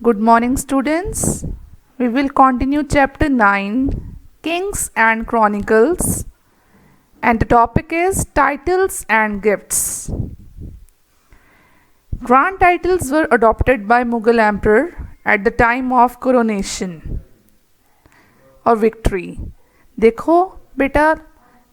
Good morning, students. We will continue chapter 9 Kings and Chronicles, and the topic is Titles and Gifts. Grand titles were adopted by Mughal emperor at the time of coronation और victory. देखो बेटा,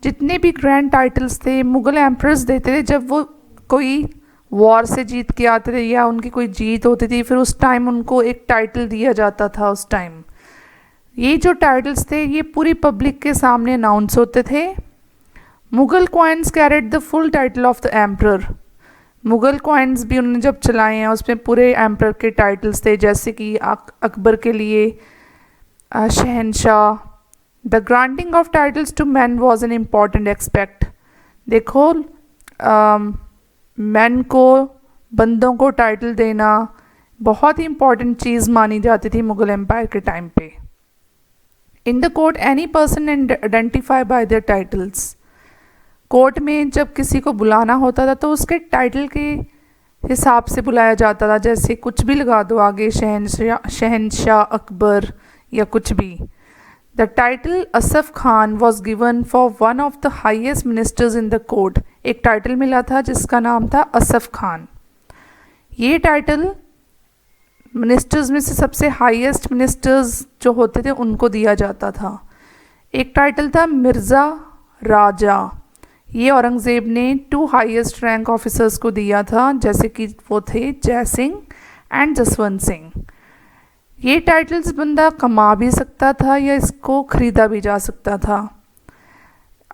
जितने भी grand titles थे Mughal emperors देते थे जब वो कोई वॉर से जीत के आते थे या उनकी कोई जीत होती थी, फिर उस टाइम उनको एक टाइटल दिया जाता था। उस टाइम ये जो टाइटल्स थे ये पूरी पब्लिक के सामने अनाउंस होते थे। Mughal coins carried the full title of the emperor. Mughal coins भी उन्होंने जब चलाए हैं उसमें पूरे एम्परर के टाइटल्स थे, जैसे कि अकबर के लिए शहनशाह। The granting of titles to man was an important aspect. देखो मैन को, बंदों को टाइटल देना बहुत ही इम्पॉर्टेंट चीज़ मानी जाती थी मुग़ल एम्पायर के टाइम पे। In the court any person identify bye there titles. Court में जब किसी को बुलाना होता था तो उसके टाइटल के हिसाब से बुलाया जाता था, जैसे कुछ भी लगा दो आगे, शहनशाह, अकबर या कुछ भी। The title Asaf Khan was given for one of the highest ministers in the court. एक टाइटल मिला था जिसका नाम था असफ खान। ये टाइटल मिनिस्टर्स में से सबसे हाईएस्ट मिनिस्टर्स जो होते थे उनको दिया जाता था। एक टाइटल था मिर्ज़ा राजा। ये औरंगज़ेब ने 2 हाईएस्ट रैंक ऑफिसर्स को दिया था, जैसे कि वो थे जय सिंह एंड जसवंत सिंह। ये टाइटल्स बंदा कमा भी सकता था या इसको ख़रीदा भी जा सकता था।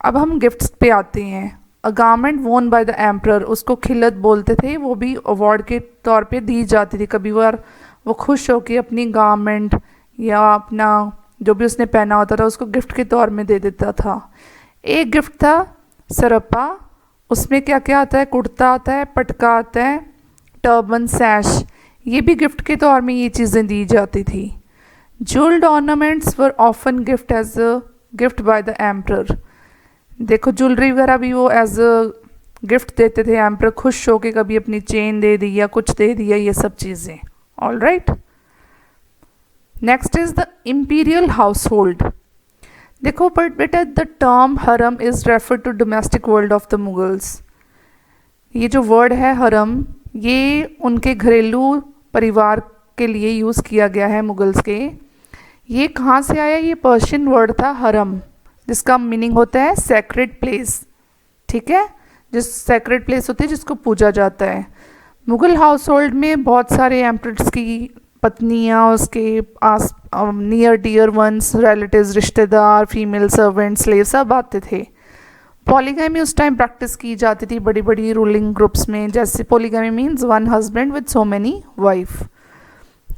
अब हम गिफ्ट्स पे आते हैं। अ गारमेंट वोन बाय द एम्परर, उसको खिलत बोलते थे, वो भी अवार्ड के तौर पे दी जाती थी। कभी बार वो खुश होकर अपनी गारमेंट या अपना जो भी उसने पहना होता था उसको गिफ्ट के तौर में दे देता था। एक गिफ्ट था सरप्पा, उसमें क्या क्या आता है, कुर्ता आता है, पटका आता है, टर्बन, सैश, ये भी गिफ्ट के तौर में ये चीज़ें दी जाती थी। Jewelled ornaments were often gift as a gift by the emperor. देखो ज्वेलरी वगैरह भी वो एज अ गिफ्ट देते थे एम्परर, खुश होके कभी अपनी चेन दे दी या कुछ दे दिया, ये सब चीज़ें। All right, next is the imperial household. देखो बट बेटा, the term harem is refer to domestic world of the Mughals. ये जो वर्ड है हरम, ये उनके घरेलू परिवार के लिए यूज़ किया गया है मुगल्स के। ये कहाँ से आया? ये पर्शियन वर्ड था हरम, जिसका मीनिंग होता है सैक्रेड प्लेस। ठीक है, जिस सैक्रेड प्लेस होती है जिसको पूजा जाता है। मुग़ल हाउस होल्ड में बहुत सारे एम्परर्स की पत्नियाँ, उसके आस नियर डियर वंस, रिलेटिव्स, रिश्तेदार, फीमेल सर्वेंट, स्लेव सब आते थे। पॉलीगैमी उस टाइम प्रैक्टिस की जाती थी बड़ी बड़ी रूलिंग ग्रुप्स में, जैसे polygamy means 1 husband with so many wife.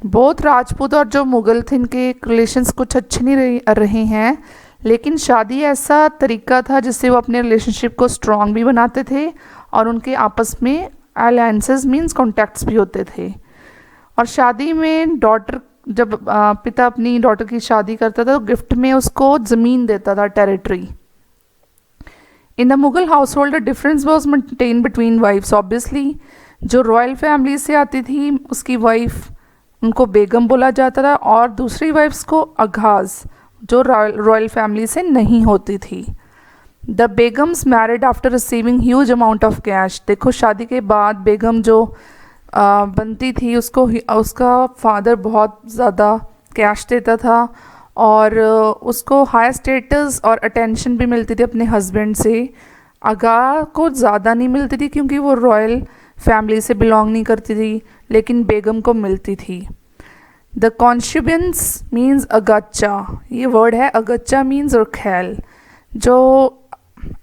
बहुत राजपूत और जो मुग़ल थे इनके रिलेशंस कुछ अच्छे नहीं रहे हैं, लेकिन शादी ऐसा तरीका था जिससे वो अपने रिलेशनशिप को स्ट्रॉन्ग भी बनाते थे और उनके आपस में अलायंसेस मीन्स कॉन्टैक्ट्स भी होते थे। और शादी में डॉटर, जब पिता अपनी डॉटर की शादी करता था तो गिफ्ट में उसको ज़मीन देता था, territory. In the Mughal household a difference was maintain between wifes. Obviously जो रॉयल फैमिली से आती थी उसकी वाइफ, उनको बेगम बोला जाता था, और दूसरी वाइफ्स को अगाज, जो रॉयल फैमिली से नहीं होती थी। The Begums married after receiving huge amount of cash. देखो शादी के बाद बेगम जो बनती थी उसको उसका फादर बहुत ज़्यादा कैश देता था और उसको हाई स्टेटस और अटेंशन भी मिलती थी अपने हस्बैंड से। आगा को ज़्यादा नहीं मिलती थी क्योंकि वो रॉयल फैमिली से बिलोंग नहीं करती थी, लेकिन बेगम को मिलती थी। द कॉन्शिबेंस मीन्स अगच्चा। ये वर्ड है अगच्चा मीन्स रखैल। जो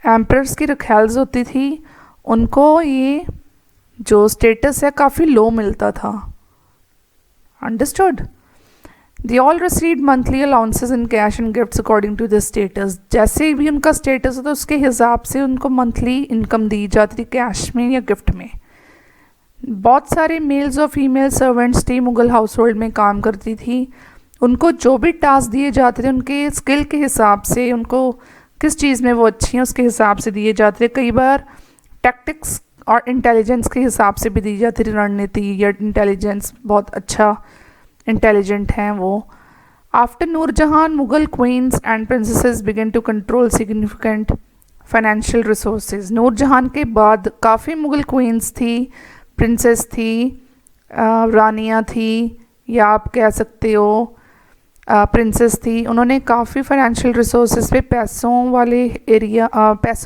एम्परर्स की रखैल्स होती थी उनको ये जो स्टेटस है काफ़ी लो मिलता था। Understood? They all received monthly allowances in cash and gifts according to their status. जैसे भी उनका स्टेटस होता उसके हिसाब से उनको मंथली इनकम दी जाती थी, कैश में या गिफ्ट में। बहुत सारे मेल्स और फीमेल सर्वेंट्स थी मुग़ल हाउस होल्ड में काम करती थी। उनको जो भी टास्क दिए जाते थे उनके स्किल के हिसाब से, उनको किस चीज़ में वो अच्छी हैं उसके हिसाब से दिए जाते थे। कई बार टैक्टिक्स और इंटेलिजेंस के हिसाब से भी दी जाती थी, रणनीति या इंटेलिजेंस बहुत अच्छा इंटेलिजेंट हैं वो। After Nurjahan Mughal queens and princesses began to control significant financial resources. Nurjahan के बाद काफ़ी मुगल क्वींस थी, प्रिंसेस थी, रानियाँ थी, या आप कह सकते हो प्रिंसेस थी। उन्होंने काफ़ी फाइनेंशियल रिसोर्सेज पे, पैसों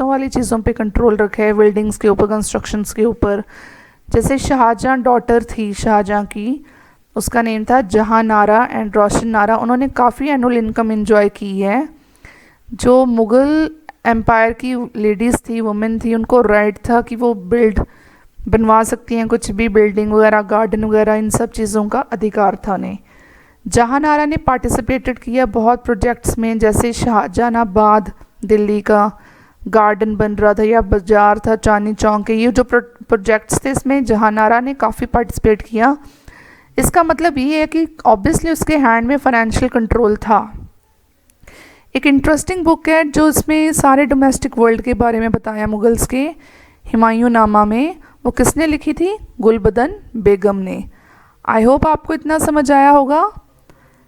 वाली चीज़ों पे कंट्रोल रखा है, बिल्डिंग्स के ऊपर, कंस्ट्रक्शंस के ऊपर। जैसे शाहजहाँ डॉटर थी शाहजहाँ की, उसका नेम था जहाँ नारा एंड रोशन नारा। उन्होंने काफ़ी एनुअल इनकम एंजॉय की है। जो मुग़ल एम्पायर की लेडीज़ थी, वुमेन थी, उनको राइट था कि वो बनवा सकती हैं कुछ भी, बिल्डिंग वगैरह, गार्डन वगैरह, इन सब चीज़ों का अधिकार था उन्हें। जहाँ नारा ने पार्टिसिपेटेड किया बहुत प्रोजेक्ट्स में, जैसे शाहजहानाबाद दिल्ली का गार्डन बन रहा था, या बाजार था चांदनी चौक के, ये जो प्रोजेक्ट्स थे इसमें जहाँ नारा ने काफ़ी पार्टिसिपेट किया। इसका मतलब ये है कि ऑब्वियसली उसके हैंड में फाइनेंशियल कंट्रोल था। एक इंटरेस्टिंग बुक है जो इसमें सारे डोमेस्टिक वर्ल्ड के बारे में बताया मुगल्स के, हुमायूं नामा में। वो किसने लिखी थी? गुलबदन बेगम ने। आई होप आपको इतना समझ आया होगा।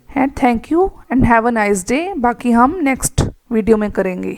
है, thank you and have a nice day. बाकी हम नेक्स्ट वीडियो में करेंगे।